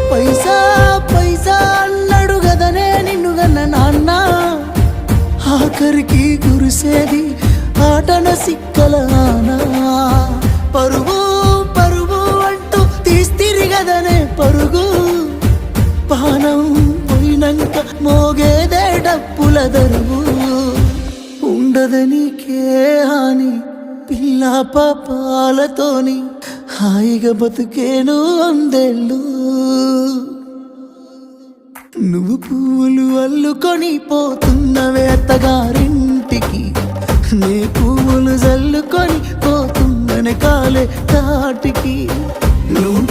పైసా పైసా అన్నాడు గదనే నిన్ను గన్న నాన్న, ఆఖరికి కురిసేది ఆటన సిక్కల ఆనా. పరుగు పరుగు అంటూ తీస్తిరి గదనే పరుగు, పానం పోయినంక మోగేదే డప్పుల దరువు. ఉండదనికే హాని పిల్ల పాపాలతోని, హాయిగా బతుకేను వందేళ్ళు. నువ్వు పువ్వులు అల్లుకొని పోతున్నవే అత్తగారింటికి, నే పువ్వులు జల్లుకొని పోతున్ననే కాలే తాటికి. నువ్వు